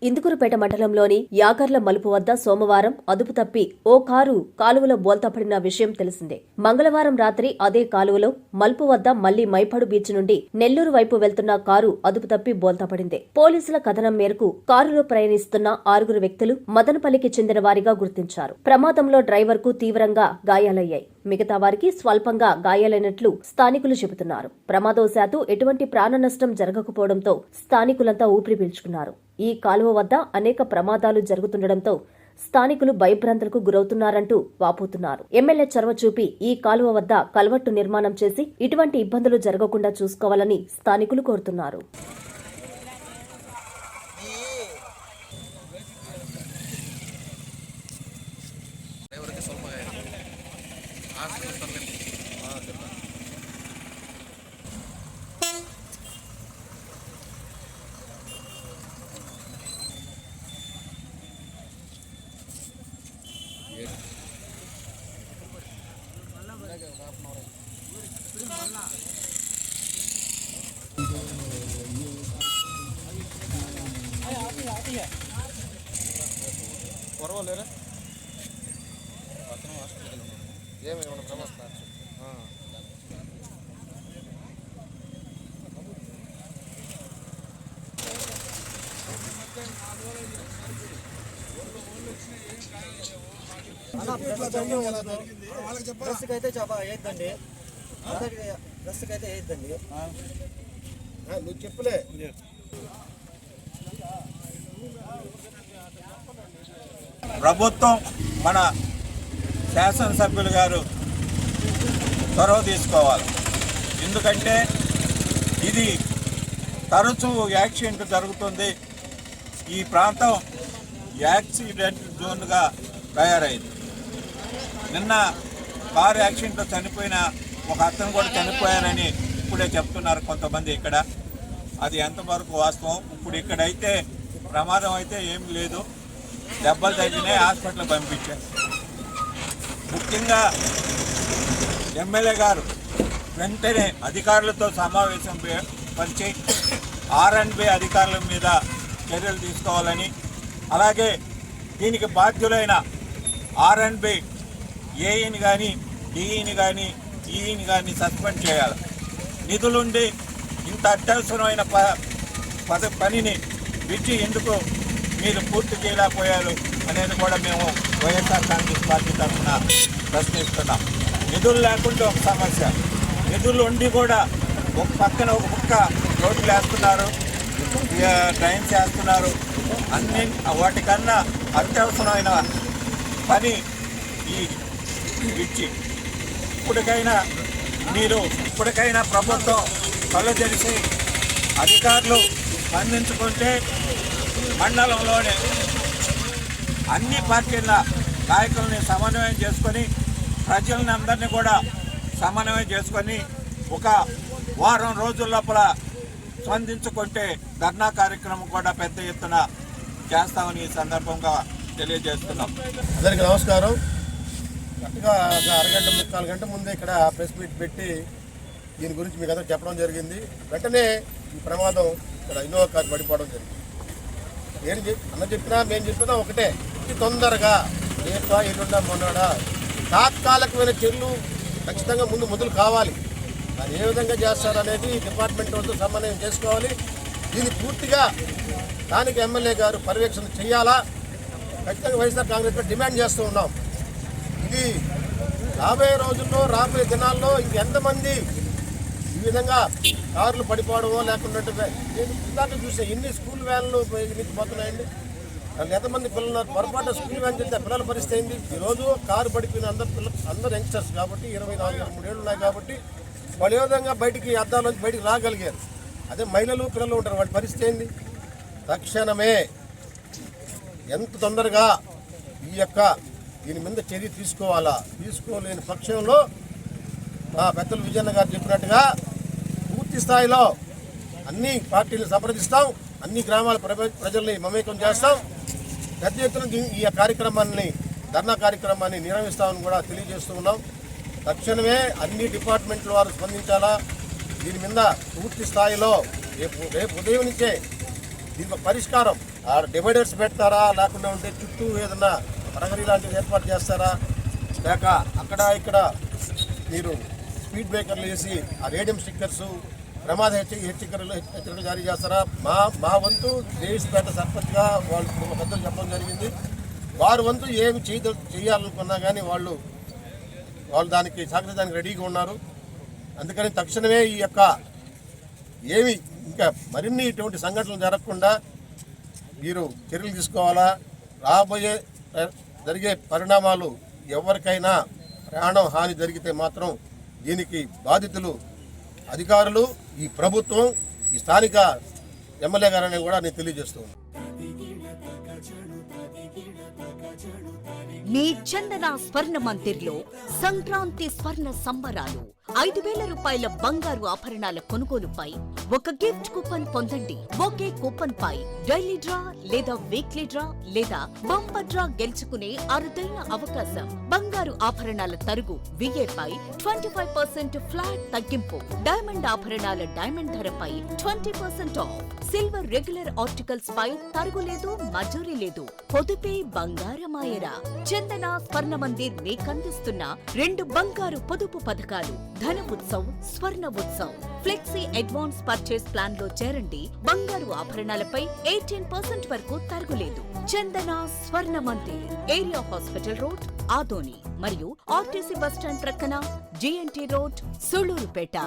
ఇందుకూరుపేట మండలంలోని యాగర్ల మలుపు వద్ద సోమవారం అదుపు తప్పి ఓ కారు కాలువలో బోల్తాపడిన విషయం తెలిసిందే. మంగళవారం రాత్రి అదే కాలువలో మలుపు వద్ద మళ్లీ మైపాడు బీచ్ నుండి నెల్లూరు వైపు వెళ్తున్న కారు అదుపు తప్పి బోల్తాపడింది. పోలీసుల కథనం మేరకు కారులో ప్రయాణిస్తున్న 6 వ్యక్తులు మదనపల్లికి చెందిన వారిగా గుర్తించారు. ప్రమాదంలో డ్రైవర్ కు తీవ్రంగా గాయాలయ్యాయి. మిగతా వారికి స్వల్పంగా గాయాలైనట్లు స్థానికులు చెబుతున్నారు. ప్రమాదవశాత్తు ఎటువంటి ప్రాణ నష్టం జరగకపోవడంతో స్థానికులంతా ఊపిరి పీల్చుకున్నారు. ఈ కాలువ వద్ద అనేక ప్రమాదాలు జరుగుతుండటంతో స్థానికులు భయభ్రాంతులకు గురవుతున్నారంటూ వాపోతున్నారు. ఎమ్మెల్యే చొరవ చూపి ఈ కాలువ వద్ద కల్వర్టు నిర్మాణం చేసి ఇటువంటి ఇబ్బందులు జరగకుండా చూసుకోవాలని స్థానికులు కోరుతున్నారు. పర్వాలేరా అతను హాస్పిటల్ ఏమేమన్నా ప్రమాదం డ్రెస్కి అయితే వేద్దండి, డ్రెస్కి అయితే వేద్దండి. నువ్వు చెప్పులే. ప్రభుత్వం మన శాసనసభ్యులు గారు చొరవ తీసుకోవాలి. ఎందుకంటే ఇది తరచూ యాక్సిడెంట్ జరుగుతుంది. ఈ ప్రాంతం యాక్సిడెంట్ జోన్గా తయారైంది. నిన్న కారు యాక్సిడెంట్లో చనిపోయిన ఒక అతను కూడా చనిపోయారని ఇప్పుడే చెప్తున్నారు కొంతమంది ఇక్కడ. అది ఎంతవరకు వాస్తవం? ఇప్పుడు ఇక్కడైతే ప్రమాదం అయితే ఏం లేదు, దెబ్బలు తగ్గినాయి, హాస్పిటల్ పంపించారు. ముఖ్యంగా ఎమ్మెల్యే గారు వెంటనే అధికారులతో సమావేశం పరిచి R&B అధికారుల మీద చర్యలు తీసుకోవాలని, అలాగే దీనికి బాధ్యులైన R&B ఏఈని కానీ డిఈని కానీ ఈఈని కానీ సస్పెండ్ చేయాలి. నిధులుండి ఇంత అత్యవసరమైన పనిని విచ్చి ఎందుకు మీరు పూర్తి చేయలేకపోయారు అనేది కూడా మేము వైఎస్ఆర్ కాంగ్రెస్ పార్టీ తరఫున ప్రశ్నిస్తున్నాం. నిధులు లేకుండా ఒక సమస్య, నిధులు ఉండి కూడా ఒక పక్కన ఒక పక్క రోడ్లు వేస్తున్నారు, డ్రైన్స్ వేస్తున్నారు. అన్ని వాటికన్నా అత్యవసరమైన పని ఈ ఇచ్చి ఇప్పటికైనా ప్రభుత్వం కళ్ళు తెరిచి అధికారులు స్పందించుకుంటే మండలంలోనే అన్ని పార్టీల నాయకుల్ని సమన్వయం చేసుకొని ప్రజలని అందరినీ కూడా సమన్వయం చేసుకొని ఒక వారం రోజుల లోపల స్పందించుకుంటే ధర్నా కార్యక్రమం కూడా పెద్ద ఎత్తున చేస్తామని ఈ సందర్భంగా తెలియజేస్తున్నాం. అందరికీ నమస్కారం. కరెక్ట్గా ఒక అరగంట 3-4 గంటల ముందే ఇక్కడ ప్రెస్ మీట్ పెట్టి దీని గురించి మీకు అందరూ చెప్పడం జరిగింది. వెంటనే ఈ ప్రమాదం ఇక్కడ ఇన్నోవా కారు పడిపోవడం జరిగింది. అన్న చెప్పినా మేము చెప్పినా ఒకటే, తొందరగా రేపా ఎల్లుండా మొన్నడా తాత్కాలికమైన చర్యలు ఖచ్చితంగా మొదలు కావాలి. అది ఏ విధంగా చేస్తారనేది డిపార్ట్మెంట్ వాళ్ళతో సమన్వయం చేసుకోవాలి. దీన్ని పూర్తిగా స్థానిక ఎమ్మెల్యే గారు పర్యవేక్షణ చేయాలా ఖచ్చితంగా వైఎస్ఆర్ కాంగ్రెస్ పార్టీ డిమాండ్ చేస్తూ ఉన్నాం. ఇది రాబోయే రోజుల్లో రాబోయే దినాల్లో ఇంకెంతమంది ఈ విధంగా కార్లు పడిపోవడమో లేకుండా నేను ఇలాంటి చూసే ఎన్ని స్కూల్ వ్యాన్లు పోతున్నాయండి. ఎంతమంది పిల్లలు పొరపాటు స్కూల్ వ్యాన్ చేస్తే పిల్లల పరిస్థితి అయింది. ఈరోజు కారు పడిపోయిన అందరు యంగ్స్టర్స్ కాబట్టి 24-23 ఏళ్ళు ఉన్నాయి కాబట్టి వాళ్ళు ఏ విధంగా బయటికి అద్దాలోంచి బయటికి రాగలిగారు. అదే మహిళలు పిల్లలు ఉంటారు, వాళ్ళ పరిస్థితి ఏంది? తక్షణమే ఎంత తొందరగా దీని మీద చర్య తీసుకోవాలా. తీసుకోలేని పక్షంలో మా పెద్దలు విజయన్న గారు చెప్పినట్టుగా పూర్తి స్థాయిలో అన్ని పార్టీలు సంప్రదిస్తాం, అన్ని గ్రామాల ప్రజల్ని మమేకం చేస్తాం. పెద్ద ఎత్తున ఈ కార్యక్రమాన్ని ధర్నా కార్యక్రమాన్ని నిర్వహిస్తామని కూడా తెలియజేస్తూ ఉన్నాం. తక్షణమే అన్ని డిపార్ట్మెంట్ల వారు స్పందించాలా. దీని మీద పూర్తి స్థాయిలో రేపు ఉదయం నుంచే దీనికి పరిష్కారం ఆడ డివైడర్స్ పెడతారా, లేకుండా ఉంటే చుట్టూ ఏదన్నా ప్రహరీ లాంటిది ఏర్పాటు చేస్తారా, లేక అక్కడ ఇక్కడ మీరు స్పీడ్ బ్రేకర్లు వేసి ఆ రేడియం స్టిక్కర్స్ ప్రమాద హెచ్చరికలు జారీ చేస్తారా? మా వంతు దేశపేట సర్పంచ్గా వాళ్ళు పెద్దలు చెప్పడం జరిగింది. వారి వంతు ఏమి చేయాలనుకున్నా కానీ వాళ్ళు దానికి సహకరించడానికి రెడీగా ఉన్నారు. అందుకని తక్షణమే ఈ యొక్క ఏమి ఇంకా మరిన్ని ఇటువంటి సంఘటనలు జరగకుండా మీరు చర్యలు తీసుకోవాలా. రాబోయే జరిగే పరిణామాలు ఎవరికైనా ప్రాణం హాని జరిగితే మాత్రం దీనికి బాధితులు అధికారులు, ఈ ప్రభుత్వం, ఈ స్థానిక ఎమ్మెల్యే గారని కూడా నేను తెలియజేస్తున్నాను. మీ చందన స్వర్ణ మందిర్లో సంక్రాంతి స్వర్ణ సంబరాలు. 5,000 రూపాయల బంగారు ఆభరణాల కొనుగోలుపై ఒక గిఫ్ట్ కూపన్ పొందండి. ఒకే కూపన్ పై డైలీ డ్రా లేదా వీక్లీ డ్రా లేదా బంపర్ డ్రా గెలుచుకునే అరుదైన అవకాశం. బంగారు ఆభరణాల తరుగు VA పై 25% ఫ్లాట్ తగ్గింపు. డైమండ్ ఆభరణాల డైమండ్ ధరపై 20% ఆఫ్. సిల్వర్ రెగ్యులర్ ఆర్టికల్స్ పై తరుగు లేదు, మజూరీ లేదు. పొదుపే బంగారమాయరా. చందన స్వర్ణ మందిర్ మీకందిస్తున్న 2 బంగారు పొదుపు పథకాలు. ధన ఉత్సవ్, స్వర్ణ Utsav. Flexi advance purchase plan లో చేరండి. బంగారు ఆభరణాలపై 18% వరకు తరుగులేదు. చందన స్వర్ణ Mandir, area hospital road, Adoni మరియు ఆర్టీసీ బస్టాండ్ ప్రక్కన GNT రోడ్, సుళ్లూరుపేట.